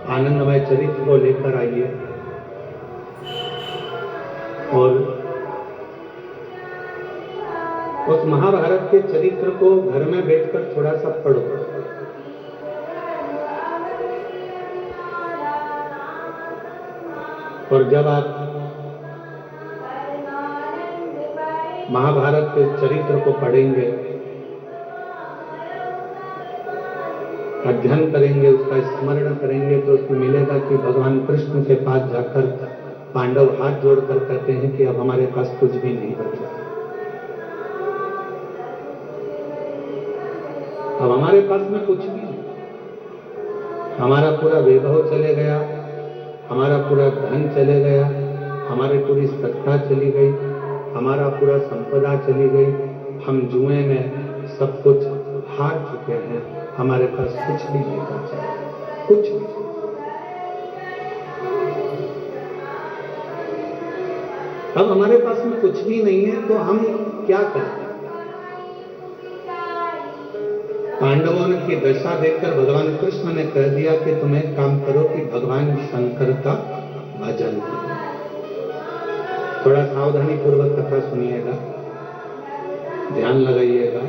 आनंदमय चरित्र को लेकर आइए और उस महाभारत के चरित्र को घर में बैठकर थोड़ा सा पढ़ो। और जब आप महाभारत के चरित्र को पढ़ेंगे, अध्ययन करेंगे, उसका स्मरण करेंगे, तो उसमें मिलेगा कि भगवान कृष्ण के पास जाकर पांडव हाथ जोड़कर कहते हैं कि अब हमारे पास कुछ भी नहीं बचा, अब हमारे पास में कुछ भी नहीं, हमारा पूरा वैभव चले गया, हमारा पूरा धन चले गया, हमारी पूरी सत्ता चली गई, हमारा पूरा संपदा चली गई, हम जुए में सब कुछ हार चुके हैं, हमारे पास कुछ भी नहीं बचा, कुछ भी। अब हमारे पास में कुछ भी नहीं है तो हम क्या करें? पांडवों की दशा देखकर भगवान कृष्ण ने कह दिया कि तुम एक काम करो कि भगवान शंकर का भजन करो। थोड़ा सावधानी पूर्वक कथा सुनिएगा, ध्यान लगाइएगा।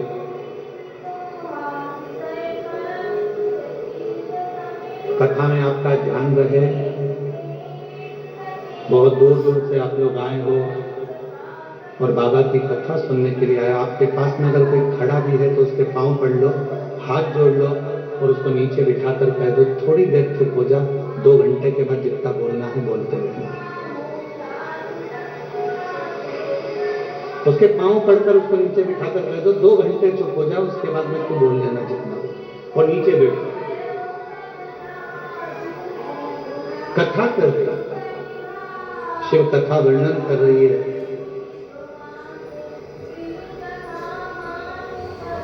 कथा में आपका ध्यान रहे। बहुत दूर दूर से आप लोग आए हो और बाबा की कथा सुनने के लिए आए। आपके पास में अगर कोई खड़ा भी है तो उसके पांव पड़ लो, हाथ जोड़ लो और उसको नीचे बिठाकर कह दो थोड़ी देर चुप हो जा, 2 घंटे के बाद जितना बोलना है बोलते रहना। उसके पांव पड़कर उसको नीचे बिठाकर कह दो 2 घंटे चुप हो जा, उसके बाद में तू बोल लेना जितना, और नीचे बैठो। कथा कर रही है, शिव कथा वर्णन कर रही है।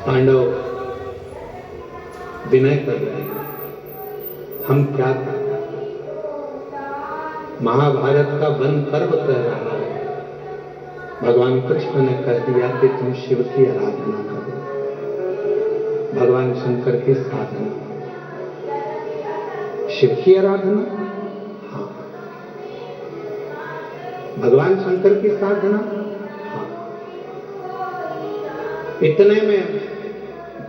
पांडव विनय कर रहे हैं, हम क्या करें? महाभारत का वन पर्व कह रहा है। भगवान कृष्ण ने कह दिया कि तुम शिव की आराधना करो, भगवान शंकर की साधना। शिव की आराधना, हाँ। भगवान शंकर की साधना, हाँ। इतने में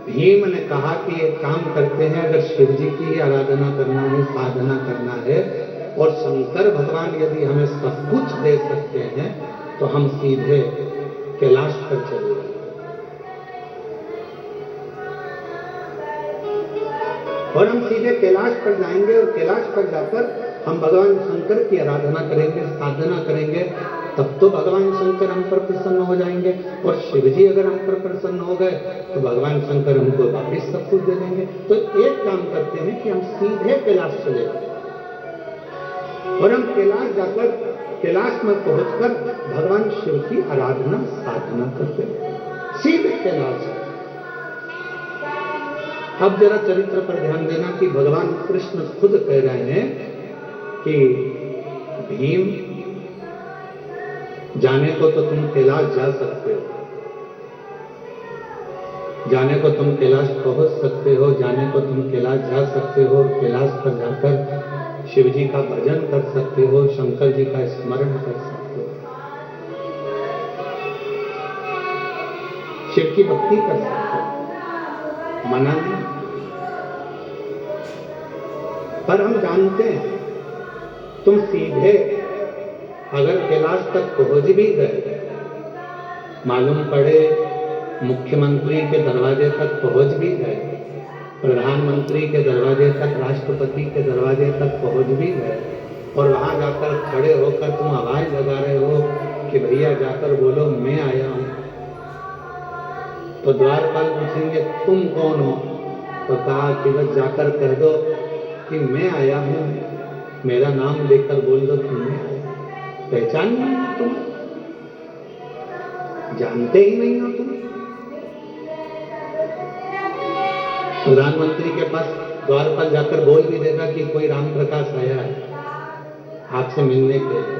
भीम ने कहा कि एक काम करते हैं, अगर शिव जी की आराधना करना है, साधना करना है, और शंकर भगवान यदि हमें सब कुछ दे सकते हैं तो हम सीधे कैलाश पर चले जाएं। और हम सीधे कैलाश पर जाएंगे और कैलाश पर जाकर हम भगवान शंकर की आराधना करेंगे, साधना करेंगे, तब तो भगवान शंकर हम पर प्रसन्न हो जाएंगे। और शिव जी अगर हम पर प्रसन्न हो गए तो भगवान शंकर हमको वापिस सब कुछ दे देंगे। तो एक काम करते हैं कि हम सीधे कैलाश चले जाएं और हम कैलाश जाकर, कैलाश में पहुंचकर भगवान शिव की आराधना साधना करते हैं, सीधे कैलाश। अब जरा चरित्र पर ध्यान देना कि भगवान कृष्ण खुद कह रहे हैं कि भीम, जाने को तो तुम कैलाश जा सकते हो, जाने को तुम कैलाश पहुंच सकते हो, जाने को तुम कैलाश जा सकते हो, कैलाश पर जाकर शिव जी का भजन कर सकते हो, शंकर जी का स्मरण कर सकते हो, शिव की भक्ति कर सकते हो, मना नहीं। पर हम जानते हैं तुम सीधे अगर कैलाश तक पहुंच भी गए, मालूम पड़े मुख्यमंत्री के दरवाजे तक पहुंच भी गए, प्रधानमंत्री के दरवाजे तक, राष्ट्रपति के दरवाजे तक पहुंच भी गए, और वहां जाकर खड़े होकर तुम आवाज लगा रहे हो कि भैया जाकर बोलो मैं आया हूं, तो द्वारपाल पूछेंगे तुम कौन हो? तो कहा कि बस जाकर कह दो कि मैं आया हूं, मेरा नाम लेकर बोल दो कि मैं आया। पहचान नहीं हो तुम, जानते ही नहीं हो तुम। प्रधानमंत्री के पास द्वारपाल जाकर बोल भी देगा कि कोई राम प्रकाश आया है आपसे मिलने के लिए।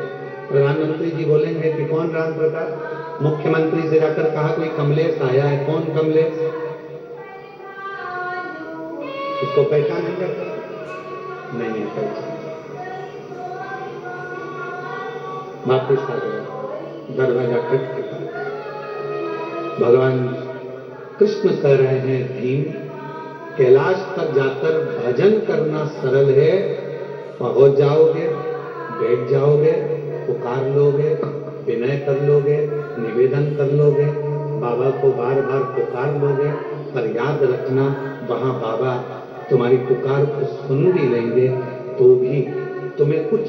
प्रधानमंत्री जी बोलेंगे कि कौन राम प्रकाश? मुख्यमंत्री से जाकर कहा कोई कमलेश आया है, कौन कमलेश? उसको पहचानेंगे। नहीं है पहचान। वापिस आ गया, दरवाजा खटखटा। भगवान कृष्ण कह रहे हैं, भीम कैलाश पर जाकर भजन करना सरल है, पहुंच जाओगे, बैठ जाओगे, पुकार लोगे, विनय कर लोगे, निवेदन कर लोगे, बाबा को बार बार पुकार लोगे, पर याद रखना वहां बाबा तुम्हारी पुकार को सुन भी लेंगे तो भी तुम्हें कुछ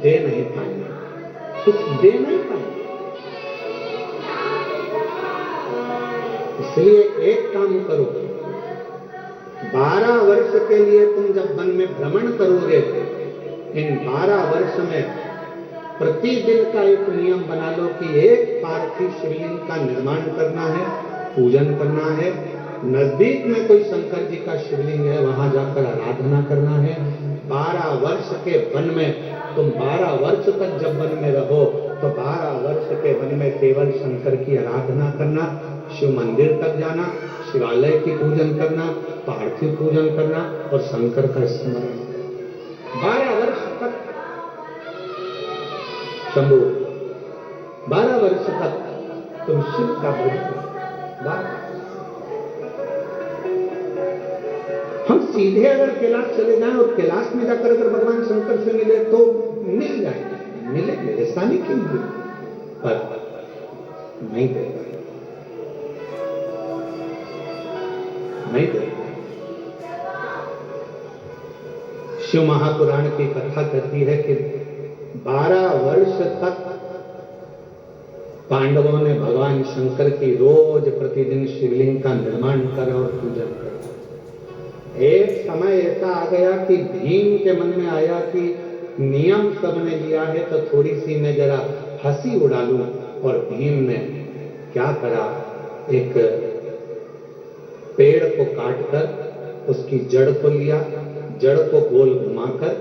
दे नहीं पाएंगे, कुछ दे नहीं पाएंगे। इसलिए एक काम करो, 12 वर्ष के लिए तुम जब वन में भ्रमण करोगे, इन 12 वर्ष में प्रतिदिन का एक नियम बना लो कि एक पार्थिव शिवलिंग का निर्माण करना है, पूजन करना है। नजदीक में कोई शंकर जी का शिवलिंग है, वहां जाकर आराधना करना है। 12 वर्ष के वन में तुम 12 वर्ष तक जब वन में रहो तो 12 वर्ष के वन में केवल शंकर की आराधना करना, शिव मंदिर तक जाना, शिवालय की पूजन करना, पार्थिव पूजन करना और शंकर का स्मरण। 12 वर्ष तक शंभु, 12 वर्ष तक तुम शिव का भजन। हम सीधे अगर कैलाश चले जाएं और कैलाश में जाकर अगर भगवान शंकर से मिले तो मिल जाएंगे, मिलेंगे, ऐसा नहीं क्यों मिले, पर नहीं दे, नहीं दे। शिव महापुराण की कथा कहती है कि 12 वर्ष तक पांडवों ने भगवान शंकर की रोज प्रतिदिन शिवलिंग का निर्माण कर और पूजन कर। एक समय ऐसा आ गया कि भीम के मन में आया कि नियम सबने लिया है तो थोड़ी सी मैं जरा हंसी उड़ा लूं, और भीम ने क्या करा, एक पेड़ को काटकर उसकी जड़ को लिया, जड़ को गोल घुमाकर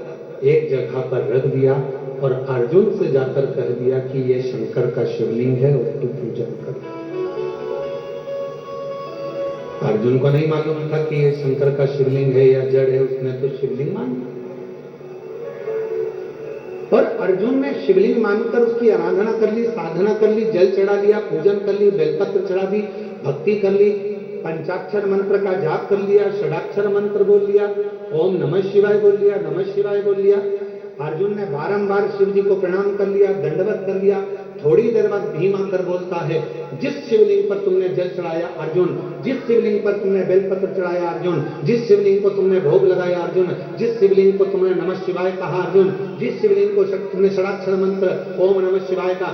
एक जगह पर रख दिया और अर्जुन से जाकर कह दिया कि ये शंकर का शिवलिंग है और तू पूजन कर। अर्जुन को नहीं मालूम था कि ये शंकर का शिवलिंग है या जड़ है, उसने तो शिवलिंग मान लिया। और अर्जुन ने शिवलिंग मानकर उसकी आराधना कर ली, साधना कर ली, जल चढ़ा लिया, पूजन कर ली, बेलपत्र चढ़ा दी, भक्ति कर ली, पंचाक्षर मंत्र का जाप कर लिया, षडाक्षर मंत्र बोल लिया, ओम नमः शिवाय बोल लिया, नमः शिवाय बोल लिया। अर्जुन ने बारंबार शिव जी को प्रणाम कर लिया, दंडवत कर लिया। थोड़ी देर बाद भीम आकर बोलता है, जिस शिवलिंग पर तुमने जल चढ़ाया अर्जुन, जिस शिवलिंग पर तुमने बेलपत्र चढ़ाया अर्जुन, जिस शिवलिंग को तुमने भोग लगाया अर्जुन, जिस शिवलिंग को तुमने नमः शिवाय कहा अर्जुन, जिस शिवलिंग को तुमने षडाक्षर मंत्र ओम नमः शिवाय का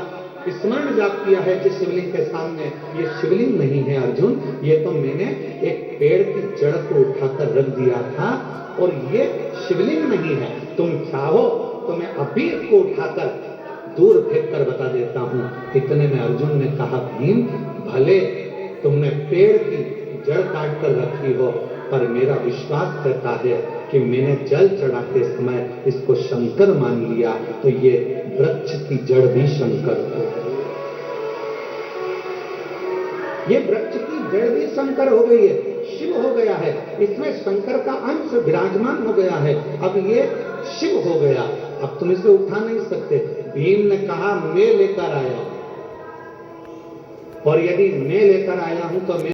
स्मरण जाप किया है, जिस शिवलिंग के सामने, ये शिवलिंग नहीं है अर्जुन, ये तो मैंने एक पेड़ की जड़ को उठाकर रख दिया था और ये शिवलिंग नहीं है। तुम चाहो तो मैं अभी इसको उठाकर दूर फेंक कर बता देता हूं। इतने में अर्जुन ने कहा, भीम भले तुमने पेड़ की जड़ काट कर रखी हो, पर मेरा विश्वास कहता है कि मैंने जल चढ़ाते समय इसको शंकर मान लिया, तो ये वृक्ष की जड़ भी शंकर हो, ये वृक्ष की जड़ भी शंकर हो गई है, शिव हो गया है, इसमें शंकर का अंश विराजमान हो गया है, अब ये शिव हो गया, अब तुम इसे उठा नहीं सकते। भीम ने कहा, मैं लेकर आया हूं, और यदि मैं लेकर आया हूं तो मैं